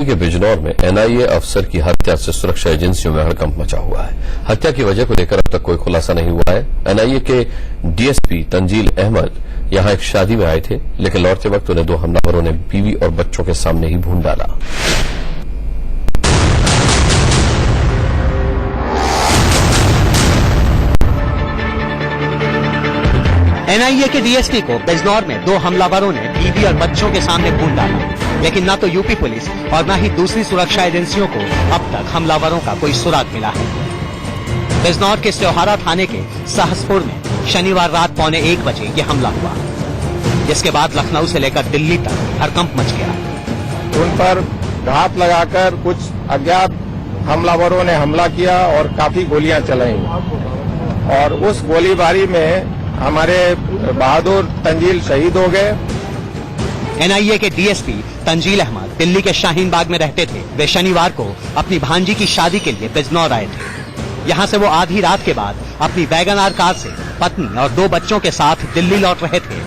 के बिजनौर में एनआईए अफसर की हत्या से सुरक्षा एजेंसियों में हड़कंप मचा हुआ है। हत्या की वजह को लेकर अब तक कोई खुलासा नहीं हुआ है। एनआईए के डीएसपी तंजील अहमद यहां एक शादी में आए थे, लेकिन लौटते वक्त उन्हें 2 हमलावरों ने बीवी और बच्चों के सामने ही भून डाला। एनआईए के डीएसपी को बिजनौर में 2 हमलावरों ने बीवी और बच्चों के सामने भून डाला, लेकिन न तो यूपी पुलिस और न ही दूसरी सुरक्षा एजेंसियों को अब तक हमलावरों का कोई सुराग मिला है। बिजनौर के त्योहारा थाने के सहसपुर में शनिवार रात 1:15 बजे ये हमला हुआ, जिसके बाद लखनऊ से लेकर दिल्ली तक हड़कंप मच गया। उन पर घात लगाकर कुछ अज्ञात हमलावरों ने हमला किया और काफी गोलियां चलाई और उस गोलीबारी में हमारे बहादुर तंजील शहीद हो गए। एनआईए के डीएसपी तंजील अहमद दिल्ली के शाहीन बाग में रहते थे। वे शनिवार को अपनी भांजी की शादी के लिए बिजनौर आए थे। यहां से वो आधी रात के बाद अपनी वैगन-आर कार से पत्नी और 2 बच्चों के साथ दिल्ली लौट रहे थे,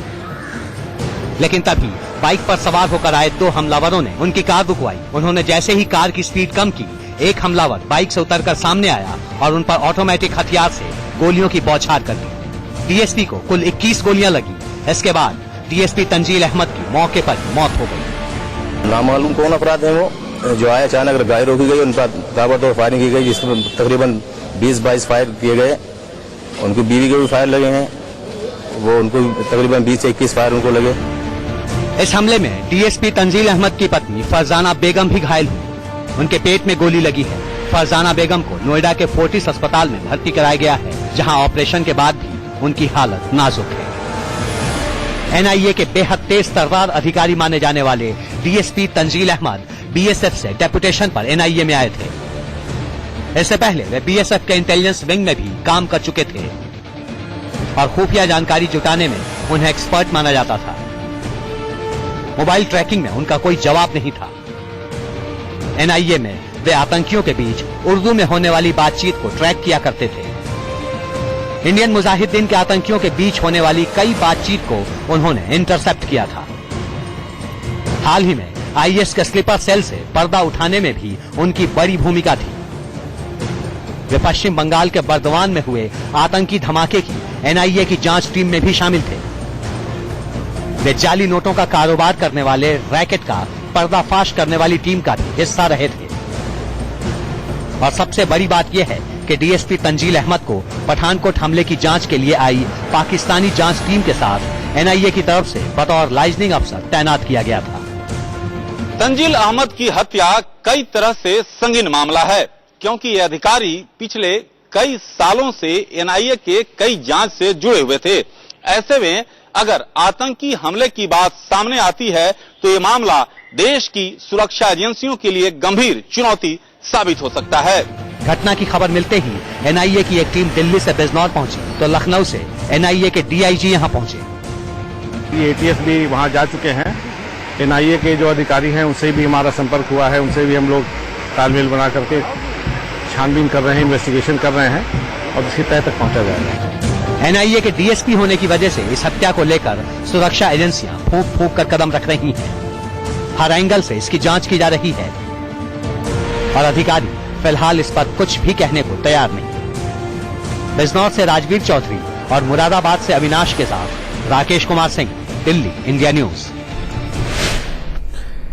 लेकिन तभी बाइक पर सवार होकर आए 2 हमलावरों ने उनकी कार रुकवाई। उन्होंने जैसे ही कार की स्पीड कम की, एक हमलावर बाइक से उतरकर सामने आया और उन पर ऑटोमेटिक हथियार से गोलियों की बौछार कर दी। डीएसपी को कुल 21 गोलियां लगी। इसके बाद डीएसपी तंजील अहमद की मौके पर मौत हो गई। नामालूम कौन अपराध है वो जो आए, अचानक गाड़ी रोकी गई, उन पर ताबड़तोड़ फायरिंग की गई, जिसमें तकरीबन 20-22 फायर किए गए। उनकी बीवी के भी फायर लगे हैं, वो उनको तकरीबन 20 से 21 फायर उनको लगे। इस हमले में डीएसपी तंजील अहमद की पत्नी फरजाना बेगम भी घायल हुई। उनके पेट में गोली लगी है। फरजाना बेगम को नोएडा के फोर्टिस अस्पताल में भर्ती कराया गया है, जहां ऑपरेशन के बाद भी उनकी हालत नाजुक है। एनआईए के बेहद तेज तर्रार अधिकारी माने जाने वाले डीएसपी तंजील अहमद बीएसएफ से डेपुटेशन पर एनआईए में आए थे। इससे पहले वे बीएसएफ के इंटेलिजेंस विंग में भी काम कर चुके थे और खुफिया जानकारी जुटाने में उन्हें एक्सपर्ट माना जाता था। मोबाइल ट्रैकिंग में उनका कोई जवाब नहीं था। एनआईए में वे आतंकियों के बीच उर्दू में होने वाली बातचीत को ट्रैक किया करते थे। इंडियन मुजाहिदीन के आतंकियों के बीच होने वाली कई बातचीत को उन्होंने इंटरसेप्ट किया था। हाल ही में आईएस के स्लीपर सेल से पर्दा उठाने में भी उनकी बड़ी भूमिका थी। वे पश्चिम बंगाल के बर्दवान में हुए आतंकी धमाके की एनआईए की जांच टीम में भी शामिल थे। वे जाली नोटों का कारोबार करने वाले रैकेट का पर्दाफाश करने वाली टीम का भी हिस्सा रहे थे। और सबसे बड़ी बात यह है कि डीएसपी तंजील अहमद को पठानकोट हमले की जांच के लिए आई पाकिस्तानी जांच टीम के साथ एनआईए की तरफ से बतौर लाइजनिंग अफसर तैनात किया गया था। तंजील अहमद की हत्या कई तरह से संगीन मामला है, क्योंकि ये अधिकारी पिछले कई सालों से एनआईए के कई जांच से जुड़े हुए थे। ऐसे में अगर आतंकी हमले की बात सामने आती है तो ये मामला देश की सुरक्षा एजेंसियों के लिए गंभीर चुनौती साबित हो सकता है। घटना की खबर मिलते ही एनआईए की एक टीम दिल्ली से बिजनौर पहुंची, तो लखनऊ से एनआईए के डीआईजी यहां पहुंचे। एटीएस भी वहां जा चुके हैं। एनआईए के जो अधिकारी हैं उनसे भी हमारा संपर्क हुआ है, उनसे भी हम लोग तालमेल बना करके छानबीन कर रहे हैं, इन्वेस्टिगेशन कर रहे हैं और उसकी तह तक पहुंचा जाएगा। एनआईए के डीएसपी होने की वजह से इस हत्या को लेकर सुरक्षा एजेंसियां फूंक फूंक कर कदम रख रही हैं। हर एंगल से इसकी जांच की जा रही है और अधिकारी फिलहाल इस पर कुछ भी कहने को तैयार नहीं। बिजनौर से राजवीर चौधरी और मुरादाबाद से अविनाश के साथ राकेश कुमार सिंह, दिल्ली, इंडिया न्यूज।